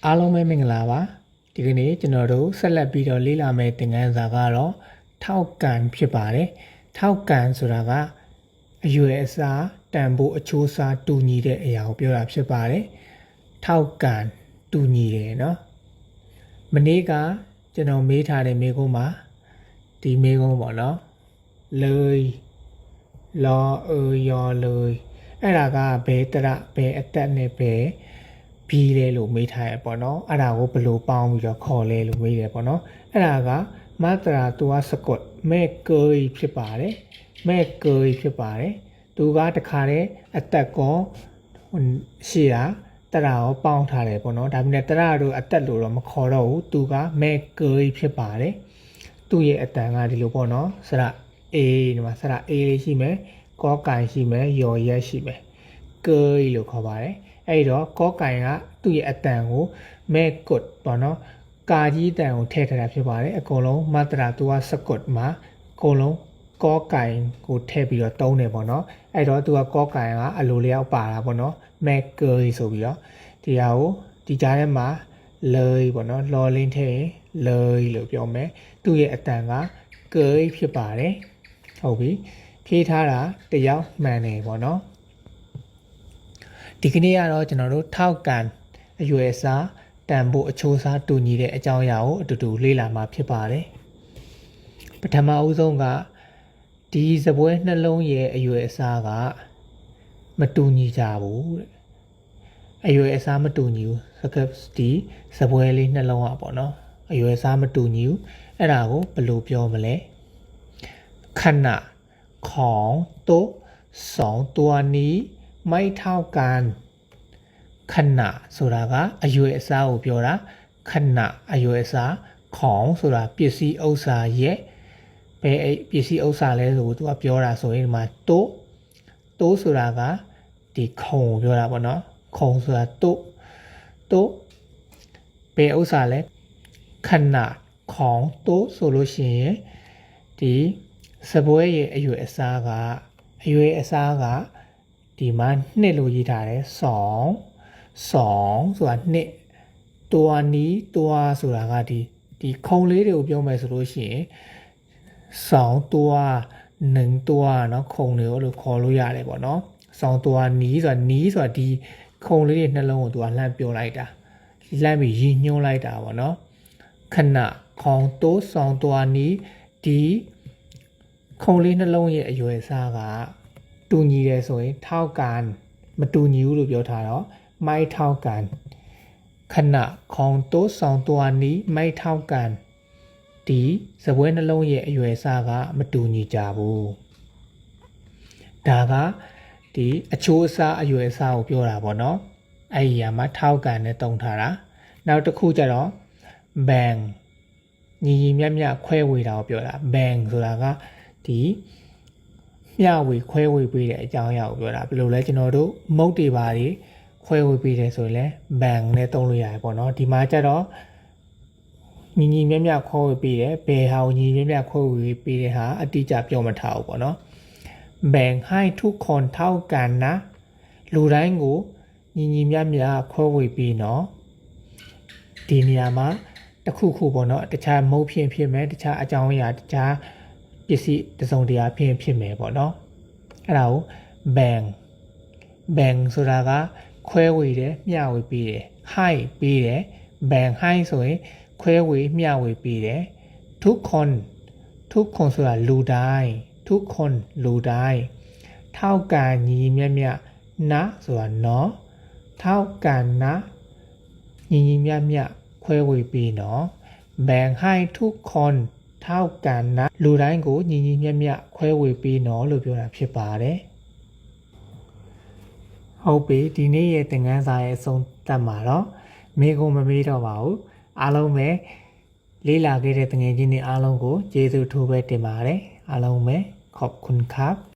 အားလုံးပဲမင်္ဂလာပါဒီကနေ့ကျွန်တော်တို့ဆက်လက်ပြီးတော့လေ့လာမယ့်သင်ခန်းစာကတော့ထောက်ကန်ဖြစ်ပါတယ်ထောက်ကန်ဆိုတာကအရွယ်အစားတန်ဖိုးအချိုးအစားတူညီတဲ့အရာကိုပြောတာဖြစ်ပါတယ်ထောက်ကန်တူညီတယ်เนาะမနေ့ကကျွန်တော်မေးထားတဲ့မေးခွန်းမှာဒီမေးခွန်းပေါ့เนาะเลยလောယောเลยအဲ့ဒါကဘယ်တရဘယ်အသက်နဲ့ဘယ်ပြီးလဲလို့မေးထားရပေါ့နော်အဲ့ဒါကိုဘယ်လိုပေါင်းပြီးတော့ခေါ်လဲလို့မေးတယ်ပေါ့နော်အဲ့ဒါကမတရာသူကစကွတ်မဲ့ကိုဖြစ်ပါတယ်မဲ့ကိုဖြစ်ပါတယ်သူကတခါတည်းအသက်ကောရှိတာတရာရောပေါင်းထားတယ်ပေါ့နော်ဒါပေမဲ့တရာတို့အသက်လို့တော့မခေါ်တော့ဘူးသူကမဲ့ကိုဖြစ်ပါတယ်သူ့ရဲ့အတန်ကဒီလိုပေါ့နော်စရအေးဒီမှာစရအေးလေးရှိမယ်ကောကန်ရှိမယ်ယော်ရက်ရှိမယ်ကိုလို့ခေါ်ပါတယ်အဲ့တော့ကောကင်ကသူ့ရဲ့အတန်ကိုမဲကွတ်ပေါ့နော်ကာကြီးတန်ကိုထည့်ထားတာဖြစ်ပါတယ်အကုန်လုံးမတရာသူကစကွတ်မှာအကုန်လုံးကောကင်ကိုထည့်ပြီးတော့တုံးတယ်ပေါ့နော်အဲ့တော့သူကကောကင်ကအလိုလျောက်ပါတာပေါ့နော်မဲကိုဆိုပြီးတော့ဒီဟာကိုဒီကြားထဲမှာလေပေါ့နော်လော်လင်းထည့်လေလို့ပြောမယ်သူ့ရဲ့အတန်ကကိုဖြစ်ပါတယ်ဟုတ်ပြီဖြေးထားတာတယောက်မှန်တယ်ပေါ့နော်ဒီကနေ့ကတော့ကျွန်တော်တို့ထောက်ကန်အရွယ်အစားတန်ဖိုးအချိုးအစားတူညီတဲ့အကြောင်းအရာကိုအတူတူလေ့လာမှာဖြစ်ပါတယ်ပထမအဦးဆုံးကဒီစပွဲနှလုံးရဲ့အရွယ်အစားကမတူညီကြဘူးတဲ့အရွယ်အစားမတူညီဘူးဒီစပွဲလေးနှလုံးอ่ะပေါ့နော်အရွယ်အစားမတူညီဘူးအဲ့ဒါကိုဘယ်လိုပြောมလဲขณะของโต๊ะ2ตัวนี้ไม่เท่ากันขณะဆိုတာကအရွယ်အစားကိုပြောတာခဏအရွယ်အစားของဆိုတာပစ္စည်းဥစ္စာရဲ့ဘယ်ပစ္စည်းဥစ္စာလဲဆိုသူကပြောတာဆိုရင်ဒီမှာတိုးဆိုတာကဒီခုံပြောတာပေါ့နော်ခုံဆိုတာတိုးဘယ်ဥစ္စာလဲခဏของတိုးဆိုလို့ရှိရင်ဒီစပွဲရဲ့အရွယ်အစားကဒီမှာနှစ်လို့ရေးထားတယ်2ဆိုတာနှစ်ตัวนี้ตัวဆိုတာကဒီခုံလေးတွေကိုပြောမယ်ဆိုလို့ရှိရင်2ตัว1ตัวเนาะခုံတွေကိုလို့ခေါ်လို့ရတယ်ပေါ့เนาะ2ตัวนี้ဆိုတာဒီခုံလေးတွေနှလုံးကိုသူကလှမ်းပြောလိုက်တာလှမ်းပြီးရည်ညွှန်းလိုက်တာပေါ့เนาะခဏของတိုး2ตัวนี้ဒီခုံလေးနှလုံးရဲ့အရွယ်အစားကတူညီတယ်ဆိုရင်ထောက်ကန်မတူညီဘူးလို့ပြောထားတော့ไม่เท่ากันขณะของโต๊ะ2ตัวนี้ไม่เท่ากันဒီစပွဲနှလုံးရဲ့အရွယ်အစားကမတူညီကြဘူးဒါကဒီအချိုးအစားအရွယ်အစားကိုပြောတာပေါ့နော်အဲ့ဒီမှာထောက်ကန်နဲ့တုံထားတာနောက်တစ်ခုကျတော့ bang ညီမြမြခွဲဝေတာကိုပြောတာ bang ဆိုတာကဒီမျှဝေခွဲဝေပေးတဲ့အကြောင်းအရာကိုပြောတာဘယ်လိုလဲကျွန်တော်တို့မုတ်တွေပါတွေခွဲဝေပေးတယ်ဆိုရင်လည်း bang နဲ့တုံးလို့ရတယ်ပေါ့နော်ဒီမှာကျတော့ညီမြမြခွဲဝေပေးတယ်ဘယ်ဟာကိုညီမြခွဲဝေပေးတဲ့ဟာအတိအကျပြောမထားဘူးပေါ့နော် bang ให้ทุกคนเท่ากันนะလူတိုင်းကိုညီမြခွဲဝေပေးနော်ဒီနေရာမှာတစ်ခုခုပေါ့နော်တခြားမုတ်ဖြစ်မယ်တခြားအကြောင်းအရာတခြားပစ္စည်းတစုံတရာဖြစ်မယ်ပေါ့နော်အဲ့ဒါကို bang ဆိုတာကခွဲဝေတယ်မျှဝေပေးတယ် ให้ပေးတယ် bang ให้ဆိုရင်ခွဲဝေမျှဝေပေးတယ်ทุกคนဆိုတာလူတိုင်းทุกคนလူတိုင်းเท่ากันညီမြนะဆိုတာနော်เท่ากันนะညီမြခွဲဝေပေးနော် bang ให้ทุกคนเท่ากันนะလူတိုင်းကိုညီမြခွဲဝေပေးနော်လို့ပြောတာဖြစ်ပါတယ်ဟုတ်ပြီဒီနေ့ရဲ့သင်ခန်းစာရဲ့အဆုံးသတ်မှာတော့မေးခွန်းမမေးတော့ပါဘူးအားလုံးပဲလေးလာခဲ့တဲ့တငယ်ချင်းတွေအားလုံးကိုကျေးဇူးထိုးပဲတင်ပါတယ်အားလုံးပဲขอบคุณครับ